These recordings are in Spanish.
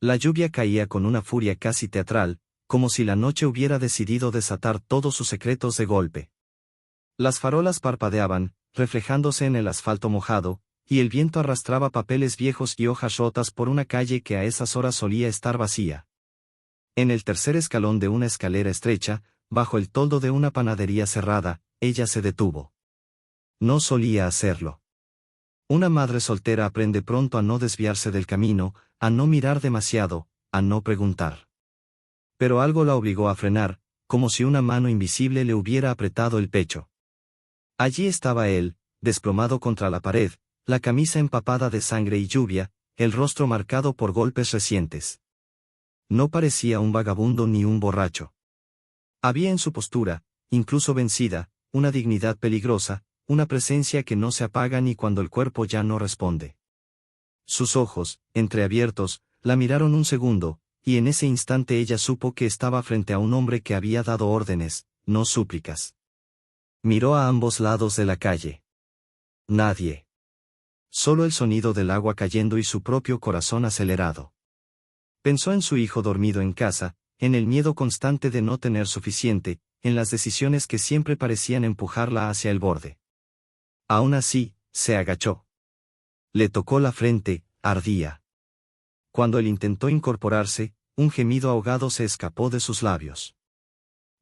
La lluvia caía con una furia casi teatral, como si la noche hubiera decidido desatar todos sus secretos de golpe. Las farolas parpadeaban, reflejándose en el asfalto mojado, y el viento arrastraba papeles viejos y hojas rotas por una calle que a esas horas solía estar vacía. En el tercer escalón de una escalera estrecha, bajo el toldo de una panadería cerrada, ella se detuvo. No solía hacerlo. Una madre soltera aprende pronto a no desviarse del camino, a no mirar demasiado, a no preguntar. Pero algo la obligó a frenar, como si una mano invisible le hubiera apretado el pecho. Allí estaba él, desplomado contra la pared, la camisa empapada de sangre y lluvia, el rostro marcado por golpes recientes. No parecía un vagabundo ni un borracho. Había en su postura, incluso vencida, una dignidad peligrosa, una presencia que no se apaga ni cuando el cuerpo ya no responde. Sus ojos, entreabiertos, la miraron un segundo, y en ese instante ella supo que estaba frente a un hombre que había dado órdenes, no súplicas. Miró a ambos lados de la calle. Nadie. Solo el sonido del agua cayendo y su propio corazón acelerado. Pensó en su hijo dormido en casa, en el miedo constante de no tener suficiente, en las decisiones que siempre parecían empujarla hacia el borde. Aún así, se agachó. Le tocó la frente, ardía. Cuando él intentó incorporarse, un gemido ahogado se escapó de sus labios.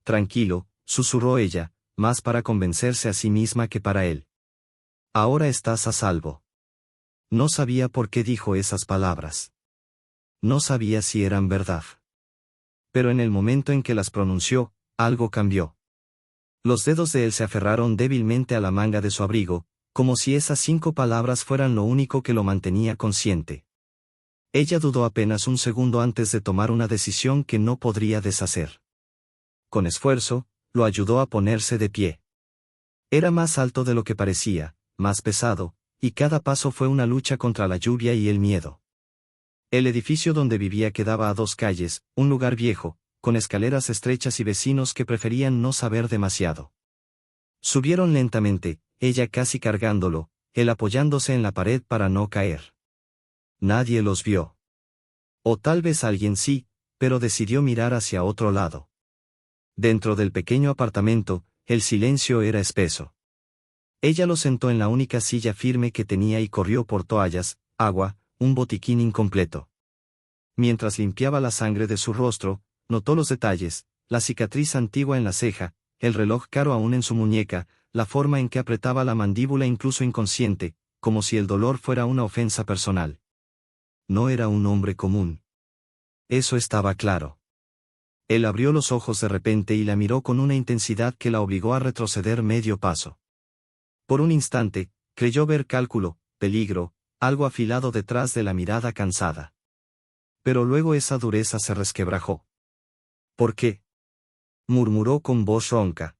Tranquilo, susurró ella, más para convencerse a sí misma que para él. Ahora estás a salvo. No sabía por qué dijo esas palabras. No sabía si eran verdad. Pero en el momento en que las pronunció, algo cambió. Los dedos de él se aferraron débilmente a la manga de su abrigo, como si esas 5 palabras fueran lo único que lo mantenía consciente. Ella dudó apenas un segundo antes de tomar una decisión que no podría deshacer. Con esfuerzo, lo ayudó a ponerse de pie. Era más alto de lo que parecía, más pesado, y cada paso fue una lucha contra la lluvia y el miedo. El edificio donde vivía quedaba a 2 calles, un lugar viejo, con escaleras estrechas y vecinos que preferían no saber demasiado. Subieron lentamente, ella casi cargándolo, él apoyándose en la pared para no caer. Nadie los vio. O tal vez alguien sí, pero decidió mirar hacia otro lado. Dentro del pequeño apartamento, el silencio era espeso. Ella lo sentó en la única silla firme que tenía y corrió por toallas, agua, un botiquín incompleto. Mientras limpiaba la sangre de su rostro, notó los detalles, la cicatriz antigua en la ceja, el reloj caro aún en su muñeca, la forma en que apretaba la mandíbula incluso inconsciente, como si el dolor fuera una ofensa personal. No era un hombre común. Eso estaba claro. Él abrió los ojos de repente y la miró con una intensidad que la obligó a retroceder medio paso. Por un instante, creyó ver cálculo, peligro, algo afilado detrás de la mirada cansada. Pero luego esa dureza se resquebrajó. ¿Por qué?, murmuró con voz ronca.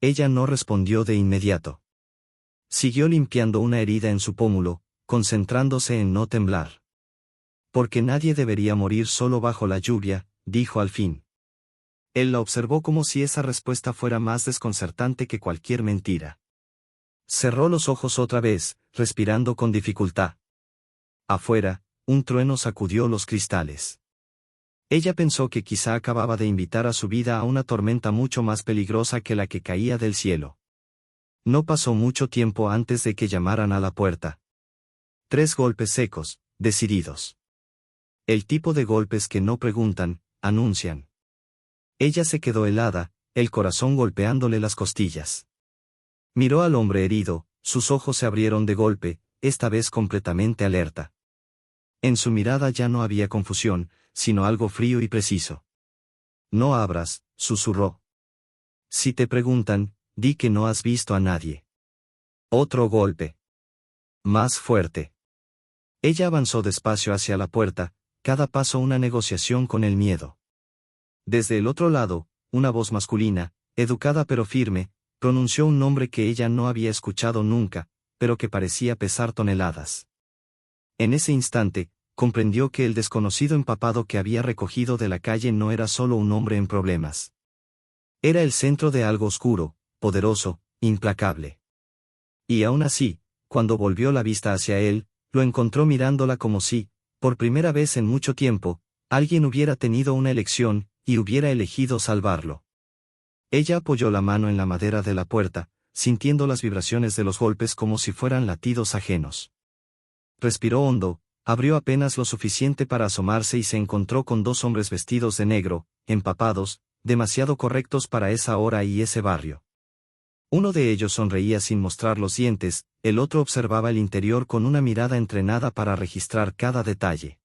Ella no respondió de inmediato. Siguió limpiando una herida en su pómulo, concentrándose en no temblar. Porque nadie debería morir solo bajo la lluvia, dijo al fin. Él la observó como si esa respuesta fuera más desconcertante que cualquier mentira. Cerró los ojos otra vez, respirando con dificultad. Afuera, un trueno sacudió los cristales. Ella pensó que quizá acababa de invitar a su vida a una tormenta mucho más peligrosa que la que caía del cielo. No pasó mucho tiempo antes de que llamaran a la puerta. 3 golpes secos, decididos. El tipo de golpes que no preguntan, anuncian. Ella se quedó helada, el corazón golpeándole las costillas. Miró al hombre herido, sus ojos se abrieron de golpe, esta vez completamente alerta. En su mirada ya no había confusión, sino algo frío y preciso. No abras, susurró. Si te preguntan, di que no has visto a nadie. Otro golpe. Más fuerte. Ella avanzó despacio hacia la puerta, cada paso una negociación con el miedo. Desde el otro lado, una voz masculina, educada pero firme, pronunció un nombre que ella no había escuchado nunca, pero que parecía pesar toneladas. En ese instante, comprendió que el desconocido empapado que había recogido de la calle no era solo un hombre en problemas. Era el centro de algo oscuro, poderoso, implacable. Y aún así, cuando volvió la vista hacia él, lo encontró mirándola como si, Por primera vez en mucho tiempo, alguien hubiera tenido una elección, y hubiera elegido salvarlo. Ella apoyó la mano en la madera de la puerta, sintiendo las vibraciones de los golpes como si fueran latidos ajenos. Respiró hondo, abrió apenas lo suficiente para asomarse y se encontró con dos hombres vestidos de negro, empapados, demasiado correctos para esa hora y ese barrio. Uno de ellos sonreía sin mostrar los dientes, el otro observaba el interior con una mirada entrenada para registrar cada detalle.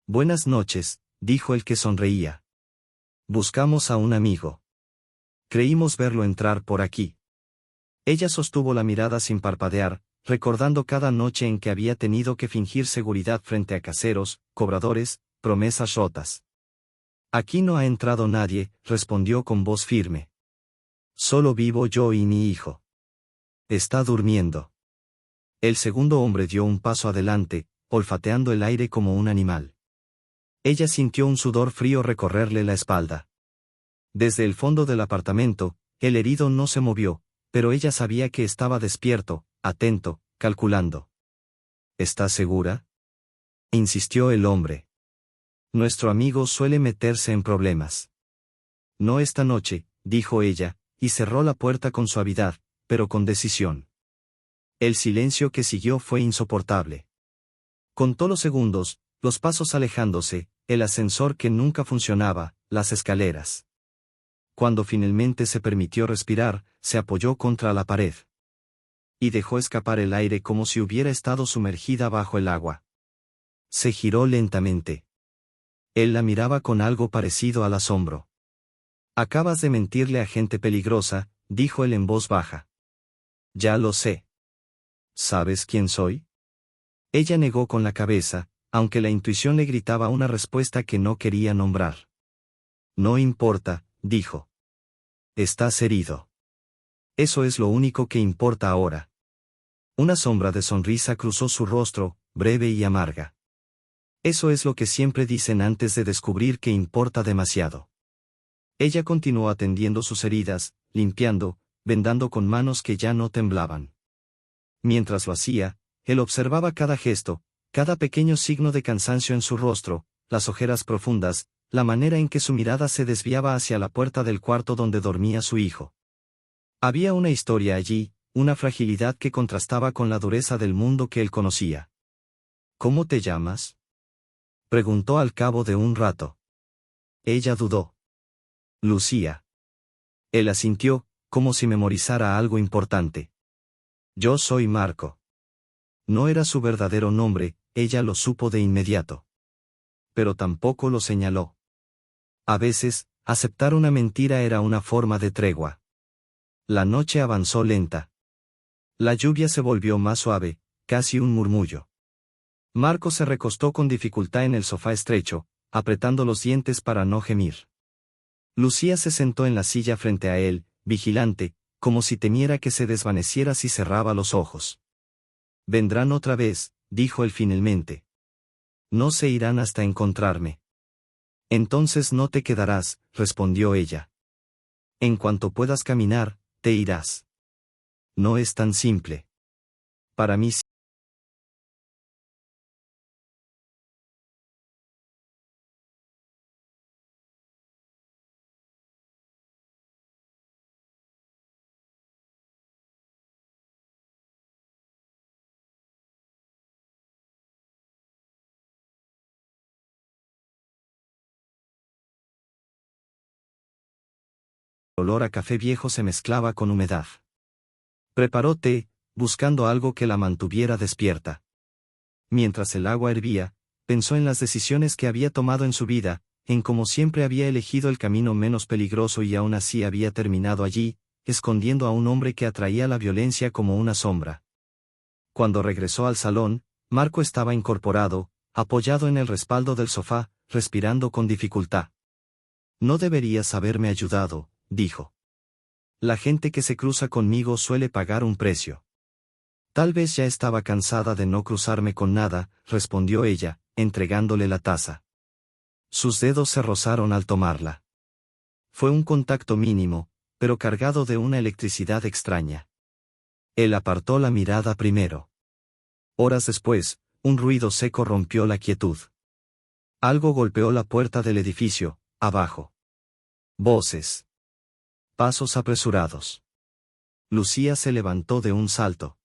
«Buenas noches», dijo el que sonreía. «Buscamos a un amigo. Creímos verlo entrar por aquí». Ella sostuvo la mirada sin parpadear, recordando cada noche en que había tenido que fingir seguridad frente a caseros, cobradores, promesas rotas. «Aquí no ha entrado nadie», respondió con voz firme. «Solo vivo yo y mi hijo. Está durmiendo». El segundo hombre dio un paso adelante, olfateando el aire como un animal. Ella sintió un sudor frío recorrerle la espalda. Desde el fondo del apartamento, el herido no se movió, pero ella sabía que estaba despierto, atento, calculando. «¿Estás segura?», insistió el hombre. «Nuestro amigo suele meterse en problemas». «No esta noche», dijo ella, y cerró la puerta con suavidad, pero con decisión. El silencio que siguió fue insoportable. Contó los segundos, los pasos alejándose, el ascensor que nunca funcionaba, las escaleras. Cuando finalmente se permitió respirar, se apoyó contra la pared. Y dejó escapar el aire como si hubiera estado sumergida bajo el agua. Se giró lentamente. Él la miraba con algo parecido al asombro. «Acabas de mentirle a gente peligrosa», dijo él en voz baja. «Ya lo sé». «¿Sabes quién soy?». Ella negó con la cabeza, aunque la intuición le gritaba una respuesta que no quería nombrar. «No importa», dijo. «Estás herido. Eso es lo único que importa ahora». Una sombra de sonrisa cruzó su rostro, breve y amarga. Eso es lo que siempre dicen antes de descubrir que importa demasiado. Ella continuó atendiendo sus heridas, limpiando, vendando con manos que ya no temblaban. Mientras lo hacía, él observaba cada gesto, cada pequeño signo de cansancio en su rostro, las ojeras profundas, la manera en que su mirada se desviaba hacia la puerta del cuarto donde dormía su hijo. Había una historia allí, una fragilidad que contrastaba con la dureza del mundo que él conocía. «¿Cómo te llamas?», preguntó al cabo de un rato. Ella dudó. «Lucía». Él asintió, como si memorizara algo importante. «Yo soy Marco». No era su verdadero nombre, ella lo supo de inmediato. Pero tampoco lo señaló. A veces, aceptar una mentira era una forma de tregua. La noche avanzó lenta. La lluvia se volvió más suave, casi un murmullo. Marco se recostó con dificultad en el sofá estrecho, apretando los dientes para no gemir. Lucía se sentó en la silla frente a él, vigilante, como si temiera que se desvaneciera si cerraba los ojos. «Vendrán otra vez», dijo él finalmente. «No se irán hasta encontrarme». «Entonces no te quedarás», respondió ella. «En cuanto puedas caminar, te irás». «No es tan simple». «Para mí sí». El olor a café viejo se mezclaba con humedad. Preparó té, buscando algo que la mantuviera despierta. Mientras el agua hervía, pensó en las decisiones que había tomado en su vida, en cómo siempre había elegido el camino menos peligroso y aún así había terminado allí, escondiendo a un hombre que atraía la violencia como una sombra. Cuando regresó al salón, Marco estaba incorporado, apoyado en el respaldo del sofá, respirando con dificultad. «No deberías haberme ayudado», dijo. «La gente que se cruza conmigo suele pagar un precio». «Tal vez ya estaba cansada de no cruzarme con nada», respondió ella, entregándole la taza. Sus dedos se rozaron al tomarla. Fue un contacto mínimo, pero cargado de una electricidad extraña. Él apartó la mirada primero. Horas después, un ruido seco rompió la quietud. Algo golpeó la puerta del edificio, abajo. Voces. Pasos apresurados. Lucía se levantó de un salto.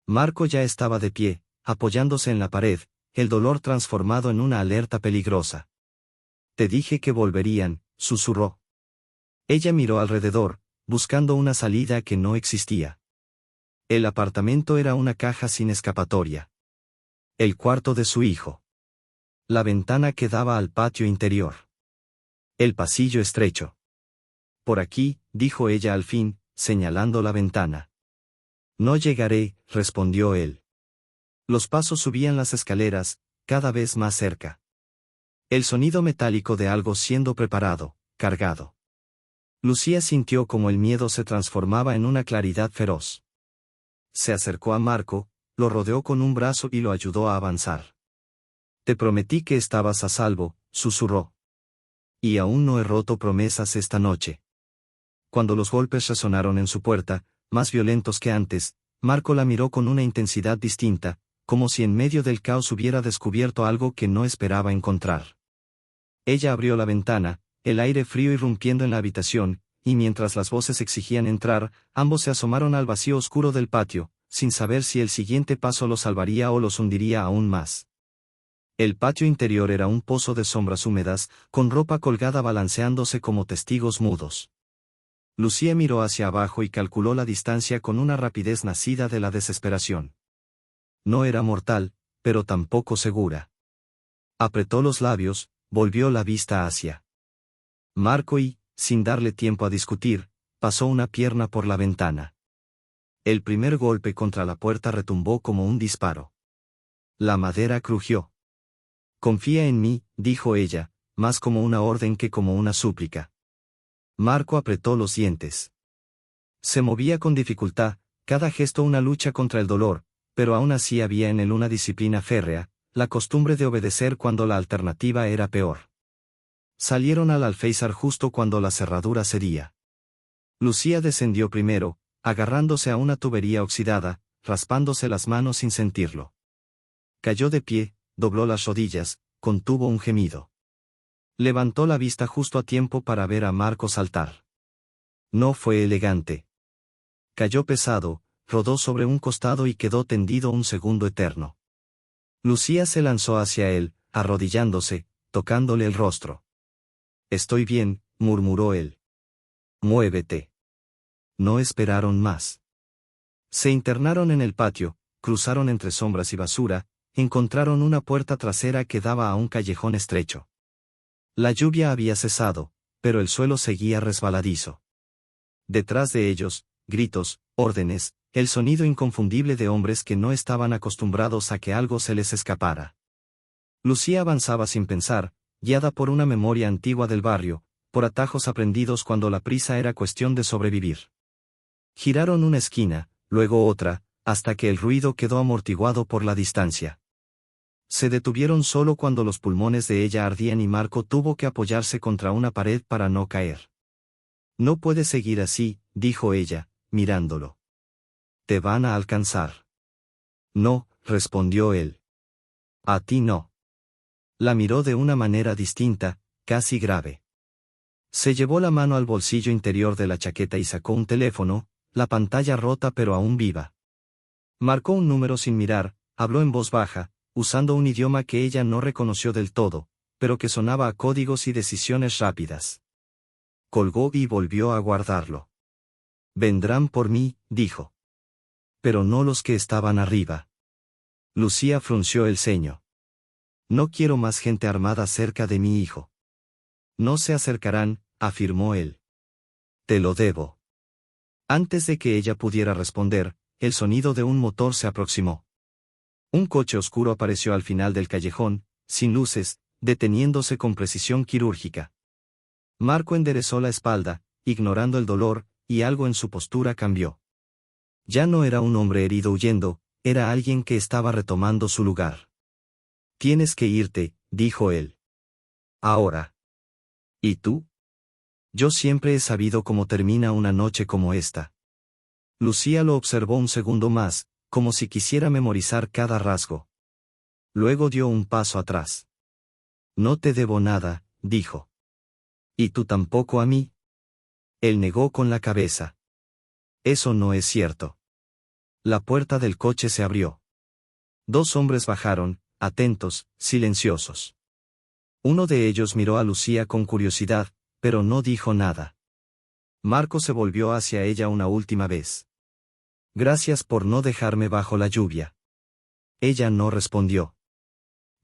Marco ya estaba de pie, apoyándose en la pared, el dolor transformado en una alerta peligrosa. Te dije que volverían, susurró. Ella miró alrededor, buscando una salida que no existía. El apartamento era una caja sin escapatoria. El cuarto de su hijo. La ventana que daba al patio interior. El pasillo estrecho. Por aquí, dijo ella al fin, señalando la ventana. No llegaré, respondió él. Los pasos subían las escaleras, cada vez más cerca. El sonido metálico de algo siendo preparado, cargado. Lucía sintió como el miedo se transformaba en una claridad feroz. Se acercó a Marco, lo rodeó con un brazo y lo ayudó a avanzar. Te prometí que estabas a salvo, susurró. Y aún no he roto promesas esta noche. Cuando los golpes resonaron en su puerta, más violentos que antes, Marco la miró con una intensidad distinta, como si en medio del caos hubiera descubierto algo que no esperaba encontrar. Ella abrió la ventana, el aire frío irrumpiendo en la habitación, y mientras las voces exigían entrar, ambos se asomaron al vacío oscuro del patio, sin saber si el siguiente paso los salvaría o los hundiría aún más. El patio interior era un pozo de sombras húmedas, con ropa colgada balanceándose como testigos mudos. Lucía miró hacia abajo y calculó la distancia con una rapidez nacida de la desesperación. No era mortal, pero tampoco segura. Apretó los labios, volvió la vista hacia Marco y, sin darle tiempo a discutir, pasó una pierna por la ventana. El primer golpe contra la puerta retumbó como un disparo. La madera crujió. Confía en mí, dijo ella, más como una orden que como una súplica. Marco apretó los dientes. Se movía con dificultad, cada gesto una lucha contra el dolor, pero aún así había en él una disciplina férrea, la costumbre de obedecer cuando la alternativa era peor. Salieron al alféizar justo cuando la cerradura cedía. Lucía descendió primero, agarrándose a una tubería oxidada, raspándose las manos sin sentirlo. Cayó de pie, dobló las rodillas, contuvo un gemido. Levantó la vista justo a tiempo para ver a Marco saltar. No fue elegante. Cayó pesado, rodó sobre un costado y quedó tendido un segundo eterno. Lucía se lanzó hacia él, arrodillándose, tocándole el rostro. Estoy bien, murmuró él. Muévete. No esperaron más. Se internaron en el patio, cruzaron entre sombras y basura, encontraron una puerta trasera que daba a un callejón estrecho. La lluvia había cesado, pero el suelo seguía resbaladizo. Detrás de ellos, gritos, órdenes, el sonido inconfundible de hombres que no estaban acostumbrados a que algo se les escapara. Lucía avanzaba sin pensar, guiada por una memoria antigua del barrio, por atajos aprendidos cuando la prisa era cuestión de sobrevivir. Giraron una esquina, luego otra, hasta que el ruido quedó amortiguado por la distancia. Se detuvieron solo cuando los pulmones de ella ardían y Marco tuvo que apoyarse contra una pared para no caer. No puedes seguir así, dijo ella, mirándolo. Te van a alcanzar. No, respondió él. A ti no. La miró de una manera distinta, casi grave. Se llevó la mano al bolsillo interior de la chaqueta y sacó un teléfono, la pantalla rota pero aún viva. Marcó un número sin mirar, habló en voz baja, usando un idioma que ella no reconoció del todo, pero que sonaba a códigos y decisiones rápidas. Colgó y volvió a guardarlo. Vendrán por mí, dijo. Pero no los que estaban arriba. Lucía frunció el ceño. No quiero más gente armada cerca de mi hijo. No se acercarán, afirmó él. Te lo debo. Antes de que ella pudiera responder, el sonido de un motor se aproximó. Un coche oscuro apareció al final del callejón, sin luces, deteniéndose con precisión quirúrgica. Marco enderezó la espalda, ignorando el dolor, y algo en su postura cambió. Ya no era un hombre herido huyendo, era alguien que estaba retomando su lugar. Tienes que irte, dijo él. Ahora. ¿Y tú? Yo siempre he sabido cómo termina una noche como esta. Lucía lo observó un segundo más, como si quisiera memorizar cada rasgo. Luego dio un paso atrás. No te debo nada, dijo. ¿Y tú tampoco a mí? Él negó con la cabeza. Eso no es cierto. La puerta del coche se abrió. Dos hombres bajaron, atentos, silenciosos. Uno de ellos miró a Lucía con curiosidad, pero no dijo nada. Marco se volvió hacia ella una última vez. Gracias por no dejarme bajo la lluvia. Ella no respondió.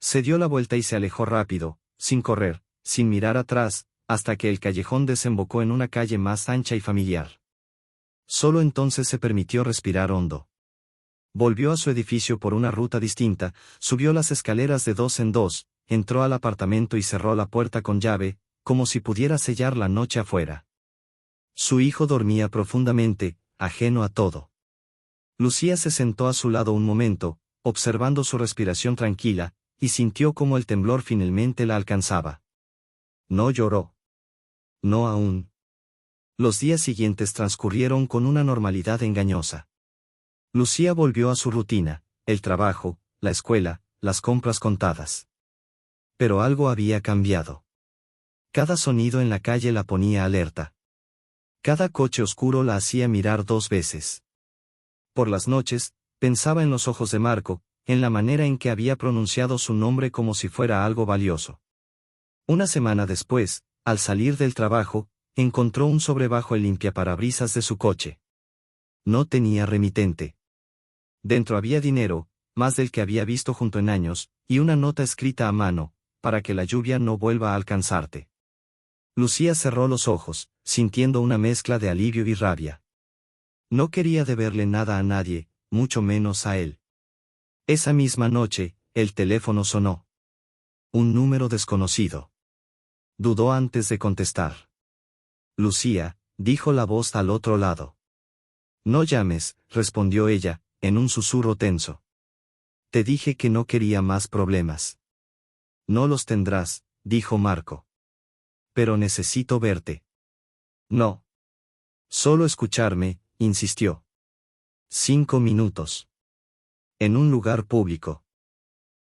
Se dio la vuelta y se alejó rápido, sin correr, sin mirar atrás, hasta que el callejón desembocó en una calle más ancha y familiar. Solo entonces se permitió respirar hondo. Volvió a su edificio por una ruta distinta, subió las escaleras de dos en dos, entró al apartamento y cerró la puerta con llave, como si pudiera sellar la noche afuera. Su hijo dormía profundamente, ajeno a todo. Lucía se sentó a su lado un momento, observando su respiración tranquila, y sintió como el temblor finalmente la alcanzaba. No lloró. No aún. Los días siguientes transcurrieron con una normalidad engañosa. Lucía volvió a su rutina, el trabajo, la escuela, las compras contadas. Pero algo había cambiado. Cada sonido en la calle la ponía alerta. Cada coche oscuro la hacía mirar dos veces. Por las noches, pensaba en los ojos de Marco, en la manera en que había pronunciado su nombre como si fuera algo valioso. Una semana después, al salir del trabajo, encontró un sobre bajo el limpiaparabrisas de su coche. No tenía remitente. Dentro había dinero, más del que había visto junto en años, y una nota escrita a mano, para que la lluvia no vuelva a alcanzarte. Lucía cerró los ojos, sintiendo una mezcla de alivio y rabia. No quería deberle nada a nadie, mucho menos a él. Esa misma noche, el teléfono sonó. Un número desconocido. Dudó antes de contestar. Lucía, dijo la voz al otro lado. No llames, respondió ella, en un susurro tenso. Te dije que no quería más problemas. No los tendrás, dijo Marco. Pero necesito verte. No. Solo escucharme, insistió. 5 minutos. En un lugar público.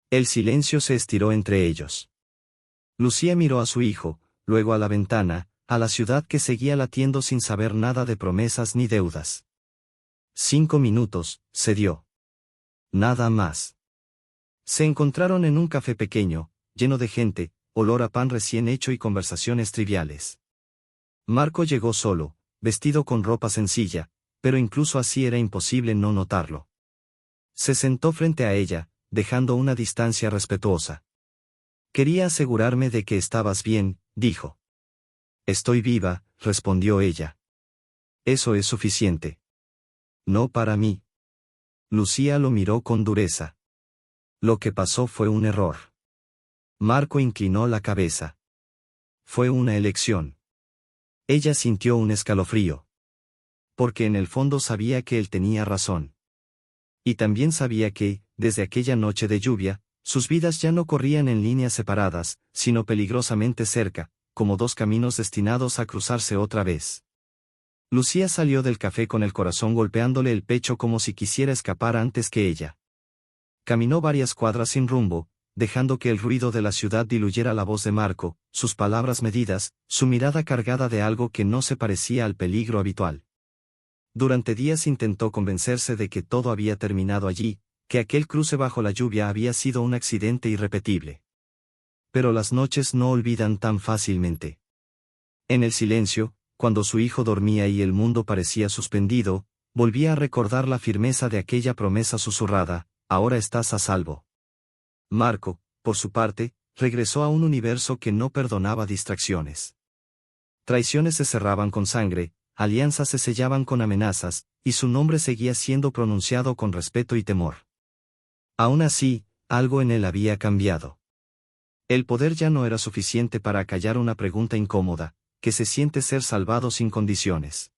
El silencio se estiró entre ellos. Lucía miró a su hijo, luego a la ventana, a la ciudad que seguía latiendo sin saber nada de promesas ni deudas. 5 minutos, cedió. Nada más. Se encontraron en un café pequeño, lleno de gente, olor a pan recién hecho y conversaciones triviales. Marco llegó solo, vestido con ropa sencilla, pero incluso así era imposible no notarlo. Se sentó frente a ella, dejando una distancia respetuosa. Quería asegurarme de que estabas bien, dijo. Estoy viva, respondió ella. Eso es suficiente. No para mí. Lucía lo miró con dureza. Lo que pasó fue un error. Marco inclinó la cabeza. Fue una elección. Ella sintió un escalofrío. Porque en el fondo sabía que él tenía razón. Y también sabía que, desde aquella noche de lluvia, sus vidas ya no corrían en líneas separadas, sino peligrosamente cerca, como dos caminos destinados a cruzarse otra vez. Lucía salió del café con el corazón golpeándole el pecho como si quisiera escapar antes que ella. Caminó varias cuadras sin rumbo, dejando que el ruido de la ciudad diluyera la voz de Marco, sus palabras medidas, su mirada cargada de algo que no se parecía al peligro habitual. Durante días intentó convencerse de que todo había terminado allí, que aquel cruce bajo la lluvia había sido un accidente irrepetible. Pero las noches no olvidan tan fácilmente. En el silencio, cuando su hijo dormía y el mundo parecía suspendido, volvía a recordar la firmeza de aquella promesa susurrada: ahora estás a salvo. Marco, por su parte, regresó a un universo que no perdonaba distracciones. Traiciones se cerraban con sangre, alianzas se sellaban con amenazas, y su nombre seguía siendo pronunciado con respeto y temor. Aún así, algo en él había cambiado. El poder ya no era suficiente para acallar una pregunta incómoda, que se siente ser salvado sin condiciones.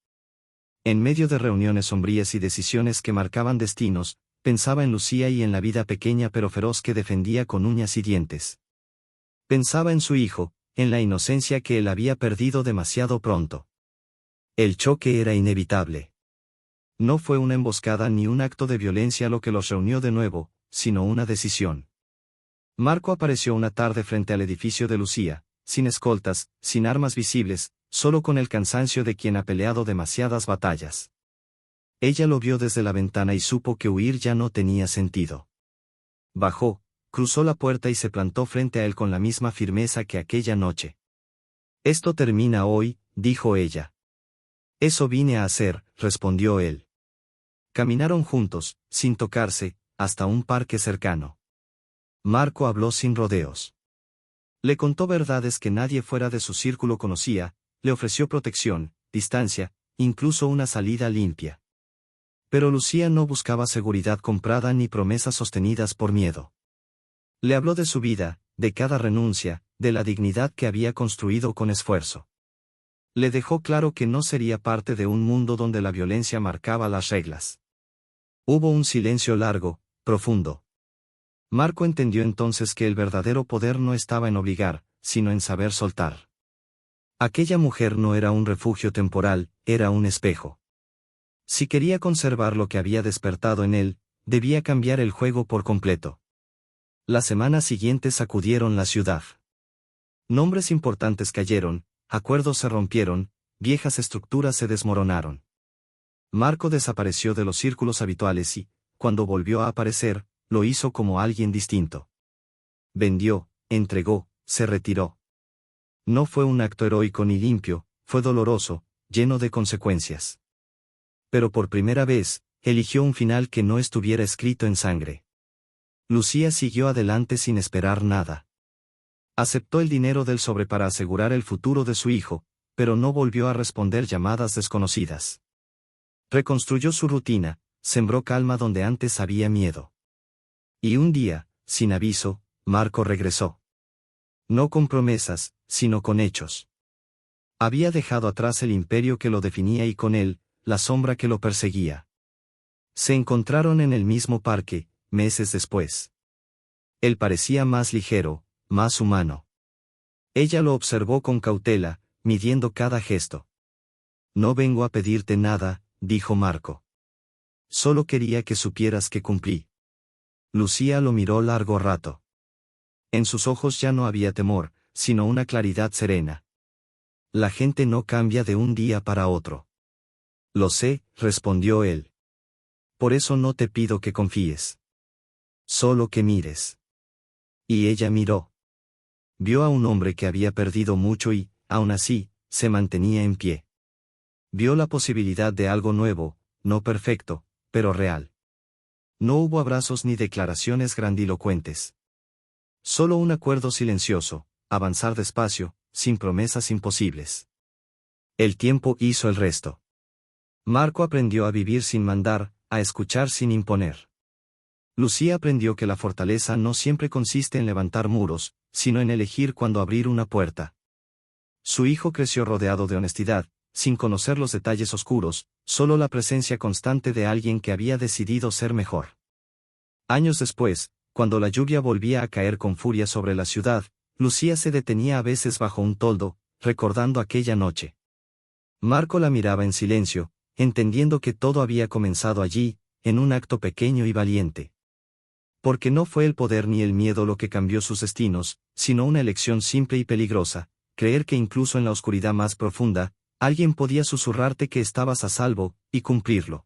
En medio de reuniones sombrías y decisiones que marcaban destinos, pensaba en Lucía y en la vida pequeña pero feroz que defendía con uñas y dientes. Pensaba en su hijo, en la inocencia que él había perdido demasiado pronto. El choque era inevitable. No fue una emboscada ni un acto de violencia lo que los reunió de nuevo, sino una decisión. Marco apareció una tarde frente al edificio de Lucía, sin escoltas, sin armas visibles, solo con el cansancio de quien ha peleado demasiadas batallas. Ella lo vio desde la ventana y supo que huir ya no tenía sentido. Bajó, cruzó la puerta y se plantó frente a él con la misma firmeza que aquella noche. «Esto termina hoy», dijo ella. «Eso vine a hacer», respondió él. Caminaron juntos, sin tocarse, hasta un parque cercano. Marco habló sin rodeos. Le contó verdades que nadie fuera de su círculo conocía, le ofreció protección, distancia, incluso una salida limpia. Pero Lucía no buscaba seguridad comprada ni promesas sostenidas por miedo. Le habló de su vida, de cada renuncia, de la dignidad que había construido con esfuerzo. Le dejó claro que no sería parte de un mundo donde la violencia marcaba las reglas. Hubo un silencio largo, profundo. Marco entendió entonces que el verdadero poder no estaba en obligar, sino en saber soltar. Aquella mujer no era un refugio temporal, era un espejo. Si quería conservar lo que había despertado en él, debía cambiar el juego por completo. Las semanas siguientes sacudieron la ciudad. Nombres importantes cayeron, acuerdos se rompieron, viejas estructuras se desmoronaron. Marco desapareció de los círculos habituales y, cuando volvió a aparecer, lo hizo como alguien distinto. Vendió, entregó, se retiró. No fue un acto heroico ni limpio, fue doloroso, lleno de consecuencias. Pero por primera vez, eligió un final que no estuviera escrito en sangre. Lucía siguió adelante sin esperar nada. Aceptó el dinero del sobre para asegurar el futuro de su hijo, pero no volvió a responder llamadas desconocidas. Reconstruyó su rutina, sembró calma donde antes había miedo. Y un día, sin aviso, Marco regresó. No con promesas, sino con hechos. Había dejado atrás el imperio que lo definía y con él, la sombra que lo perseguía. Se encontraron en el mismo parque, meses después. Él parecía más ligero, más humano. Ella lo observó con cautela, midiendo cada gesto. «No vengo a pedirte nada», dijo Marco. «Solo quería que supieras que cumplí». Lucía lo miró largo rato. En sus ojos ya no había temor, sino una claridad serena. «La gente no cambia de un día para otro». «Lo sé», respondió él. «Por eso no te pido que confíes. Solo que mires». Y ella miró. Vio a un hombre que había perdido mucho y, aún así, se mantenía en pie. Vio la posibilidad de algo nuevo, no perfecto, pero real. No hubo abrazos ni declaraciones grandilocuentes. Solo un acuerdo silencioso, avanzar despacio, sin promesas imposibles. El tiempo hizo el resto. Marco aprendió a vivir sin mandar, a escuchar sin imponer. Lucía aprendió que la fortaleza no siempre consiste en levantar muros, sino en elegir cuándo abrir una puerta. Su hijo creció rodeado de honestidad, sin conocer los detalles oscuros, solo la presencia constante de alguien que había decidido ser mejor. Años después, cuando la lluvia volvía a caer con furia sobre la ciudad, Lucía se detenía a veces bajo un toldo, recordando aquella noche. Marco la miraba en silencio, entendiendo que todo había comenzado allí, en un acto pequeño y valiente. Porque no fue el poder ni el miedo lo que cambió sus destinos, sino una elección simple y peligrosa, creer que incluso en la oscuridad más profunda, alguien podía susurrarte que estabas a salvo, y cumplirlo.